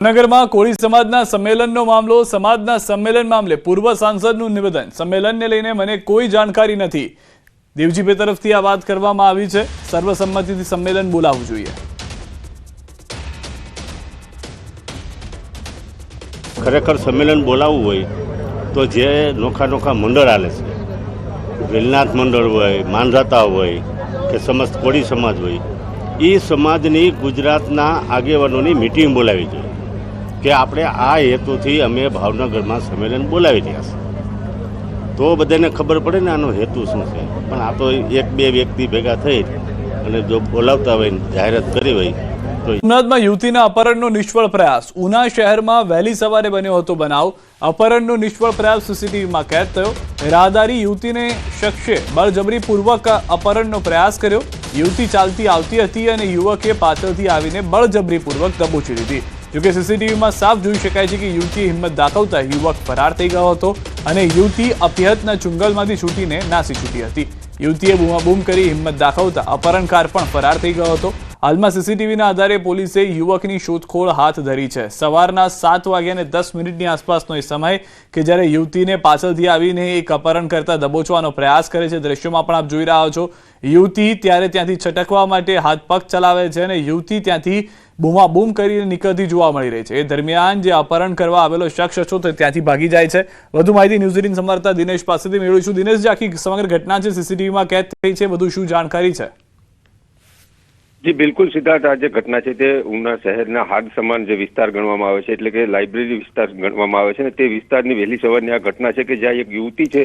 નગરમાં કોળી સમાજના સંમેલનનો મામલો સમાજના સંમેલન મામલે પૂર્વ સાંસદનું નિવેદન સંમેલનને લઈને મને કોઈ જાણકારી નથી દેવજીભાઈ તરફથી આ વાત કરવામાં આવી છે સર્વસંમતિથી સંમેલન બોલાવવું જોઈએ ખરેખર સંમેલન બોલાવવું હોય તો જે નોખા નોખા મંડળ આલે છે વેલનાથ મંડળ હોય માનધાતા હોય કે સમસ્ત કોળી સમાજ હોય એ સમાજની ગુજરાતના આગેવાનોની મીટિંગ બોલાવી જોઈએ કે આપણે આ હેતુથી અમે ભાવનગરમાં સંમેલન બોલાવી રહ્યા છીએ તો બધાને ખબર પડે ને આનો હેતુ શું છે પણ આ તો એક બે વ્યક્તિ ભેગા થઈ અને જો બોલાવતા હોય જાહેરાત કરી હોય તો સોમનાથમાં યુવતીના અપહરણનો નિષ્ફળ પ્રયાસ ઉના શહેરમાં વહેલી સવારે બન્યો હતો બનાવ અપહરણનો નિષ્ફળ પ્રયાસ સીસીટીવીમાં કેદ થયો રાહદારી યુવતીને શખ્સે બળજબરીપૂર્વક અપહરણનો પ્રયાસ કર્યો યુવતી ચાલતી આવતી હતી અને યુવકે પાછળથી આવીને બળજબરીપૂર્વક દબોચી લીધી જોકે સીસીટીવીમાં સાફ જોઈ શકાય છે કે યુવતીએ હિંમત દાખવતા યુવક ફરાર થઈ ગયો હતો અને યુવતી અપિયતના ચુંગલમાંથી છૂટીને નાસી છૂટી હતી યુવતીએ બૂમાબૂમ કરી હિંમત દાખવતા અપહરણકાર પણ ફરાર થઈ ગયો હતો હાલમાં સીસીટીવીના આધારે પોલીસે યુવકની શોધખોળ હાથ ધરી છે સવારના 7:10 આસપાસનો એ સમય કે જ્યારે યુવતીને પાછળથી આવીને એક અપહરણ કરતા દબોચવાનો પ્રયાસ કરે છે દ્રશ્યોમાં પણ આપ જોઈ રહ્યા છો યુવતી ત્યારે ત્યાંથી છટકવા માટે હાથ પગ ચલાવે છે અને યુવતી ત્યાંથી બૂમાબૂમ કરીને નીકળતી જોવા મળી રહી છે એ દરમિયાન જે અપહરણ કરવા આવેલો શખ્સ હતો તે ત્યાંથી ભાગી જાય છે વધુ માહિતી ન્યૂઝ 18 સંવાદદાતા દિનેશ પાસેથી મેળવીશું દિનેશ જે આખી સમગ્ર ઘટના છે સીસીટીવીમાં કેદ થઈ છે વધુ શું જાણકારી છે જી બિલકુલ સિદ્ધાર્થ આ જે ઘટના છે તે ઉના શહેરના હાડ સમાન જે વિસ્તાર ગણવામાં આવે છે એટલે કે લાઇબ્રેરી વિસ્તાર ગણવામાં આવે છે ને તે વિસ્તારની વહેલી સવારની આ ઘટના છે કે જ્યાં એક યુવતી છે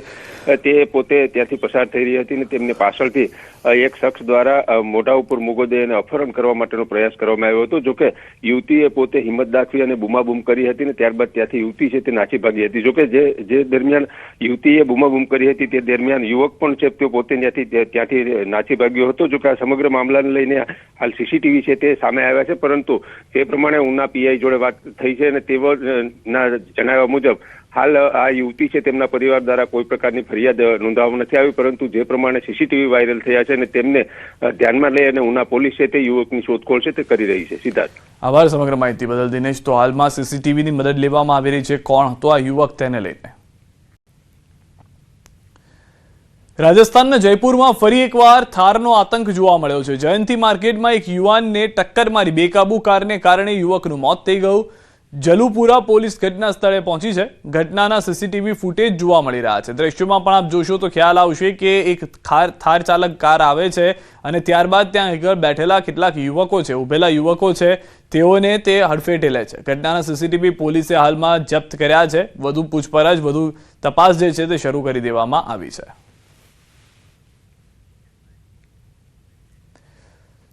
તે પોતે ત્યાંથી પસાર થઈ રહી હતી ને તેમને પાછળથી એક શખ્સ દ્વારા મોઢા ઉપર મૂગો દે અને અપહરણ કરવા માટેનો પ્રયાસ કરવામાં આવ્યો હતો જોકે યુવતીએ પોતે હિંમત દાખવી અને બૂમાબૂમ કરી હતી ને ત્યારબાદ ત્યાંથી યુવતી છે તે નાસી ભાગી હતી જોકે જે દરમિયાન યુવતીએ બૂમાબૂમ કરી હતી તે દરમિયાન યુવક પણ છે તે પોતે ત્યાંથી નાસી ભાગ્યો હતો જોકે આ સમગ્ર મામલાને લઈને હાલ સીસીટીવી છે તે સામે આવ્યા છે પરંતુ તે પ્રમાણે ઉના પીઆઈ જોડે વાત થઈ છે અને તેઓના જણાવ્યા મુજબ હાલ આ યુવતી છે તેમના પરિવાર દ્વારા કોઈ પ્રકારની ફરિયાદ નોંધાવવામાં નથી આવી પરંતુ જે પ્રમાણે સીસીટીવી વાયરલ થયા છે અને તેમને ધ્યાનમાં લઈ અને ઉના પોલીસ છે તે યુવકની શોધખોળ છે તે કરી રહી છે સિદ્ધાર્થ આભાર સમગ્ર માહિતી બદલ દિનેશ તો હાલમાં સીસીટીવીની મદદ લેવામાં આવી રહી છે કોણ હતો આ યુવક તેને લઈને રાજસ્થાનના જયપુરમાં ફરી એકવાર થારનો આતંક જોવા મળ્યો છે જયંતી માર્કેટમાં એક યુવાનને ટક્કર મારી બેકાબુ કારને કારણે યુવકનું મોત થઈ ગયું જલુપુરા પોલીસ ઘટના સ્થળે પહોંચી છે ઘટનાના સીસીટીવી ફૂટેજ જોવા મળી રહ્યા છે દ્રશ્યોમાં પણ આપ જોશો તો ખ્યાલ આવશે કે એક થાર ચાલક કાર આવે છે અને ત્યારબાદ ત્યાં આગળ બેઠેલા કેટલાક યુવકો છે ઉભેલા યુવકો છે તેઓને તે હડફેટે લે છે ઘટનાના સીસીટીવી પોલીસે હાલમાં જપ્ત કર્યા છે વધુ પૂછપરછ વધુ તપાસ જે છે તે શરૂ કરી દેવામાં આવી છે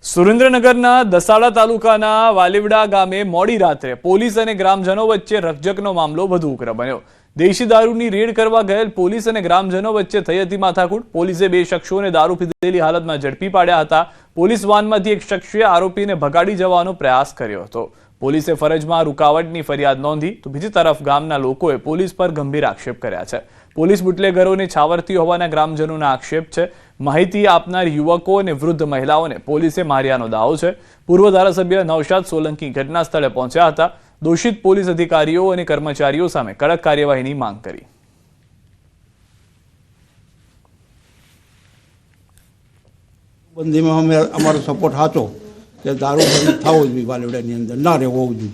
સુરેન્દ્રનગરના દસાડા તાલુકાના વાલીવડા ગામે મોડી રાત્રે પોલીસ અને ગ્રામજનો વચ્ચે રકઝકનો મામલો વધુ ઉગ્ર બન્યો દેશી દારૂની રેડ કરવા ગયેલ પોલીસ અને ગ્રામજનો વચ્ચે થઈ હતી માથાકૂટ પોલીસે બે શખ્સોને દારૂ પીધેલી હાલતમાં ઝડપી પાડ્યા હતા પોલીસ વાનમાંથી એક શખ્સે આરોપીને ભગાડી જવાનો પ્રયાસ કર્યો હતો પોલીસે ફરજમાં રૂકાવટની ફરિયાદ નોંધી તો બીજી તરફ ગામના લોકોએ પોલીસ પર ગંભીર આક્ષેપ કર્યા છે પોલીસ બુટલેગરોને છાવરતી હોવાના ગ્રામજનોના આક્ષેપ છે માહિતી આપનાર યુવકો અને વૃદ્ધ મહિલાઓને પોલીસે માર્યાનો દાવો છે પૂર્વ ધારાસભ્ય નૌશાદ સોલંકી ઘટના સ્થળે પહોંચ્યા હતા દોષિત પોલીસ અધિકારીઓ અને કર્મચારીઓ સામે કડક કાર્યવાહીની માંગ કરી બંધીમાં અમે અમારો સપોર્ટ સાચો કે દારૂ બંધ થવો જોઈએ વાલીવડાની અંદર ના રહેવો જોઈએ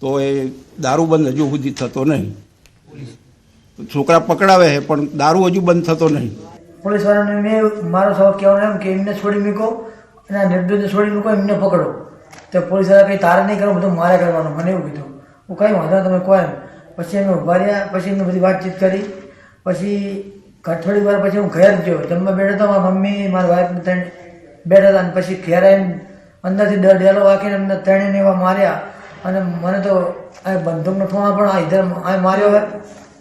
તો એ દારૂ બંધ હજુ સુધી થતો નહીં છોકરા પકડાવે છે પણ દારૂ હજુ બંધ થતો નહીં પોલીસ વાળાને મેં મારો સવાલ કહેવાનો એમ કે એમને છોડી મૂકો અને આ નિર્દોષને છોડી મૂકો એમને પકડો તો પોલીસ વાળા કંઈ તારે નહીં કરો બધું મારે કરવાનું મને એવું કીધું હું કંઈ વાંધો તમે કહો એમ પછી અમે ઉભા રહ્યા પછી એમને બધી વાતચીત કરી પછી થોડી વાર પછી હું ઘેર ગયો જમવા બેઠો હતો મારા મમ્મી મારા વાઈફ ત્રણ બેઠા હતા અને પછી ઘેર આવીને અંદરથી ડેલો વાંકીને અમને ત્રણેયને એવા માર્યા અને મને તો આ બંદૂકનો ઠોણા પણ આ ઇધર આ માર્યો હોય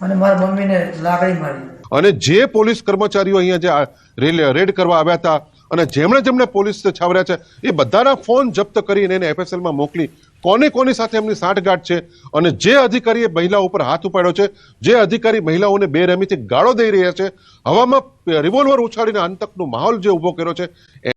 અને મારા મમ્મીને લાકડી મારી અને જે પોલીસ કર્મચારીઓ અહીંયા જે રેડ કરવા આવ્યા હતા અને જેમણે પોલીસ છાવર્યા છે એ બધાના ફોન જપ્ત કરીને એને એફએસએલમાં મોકલી કોની સાથે એમની સાંઠગાંઠ છે અને જે અધિકારીએ મહિલા ઉપર હાથ ઉપાડ્યો છે જે અધિકારી મહિલાઓને બેરહેમીથી ગાળો દઈ રહ્યા છે હવામાં રિવોલ્વર ઉછાળીને આતંકનો માહોલ જે ઉભો કર્યો છે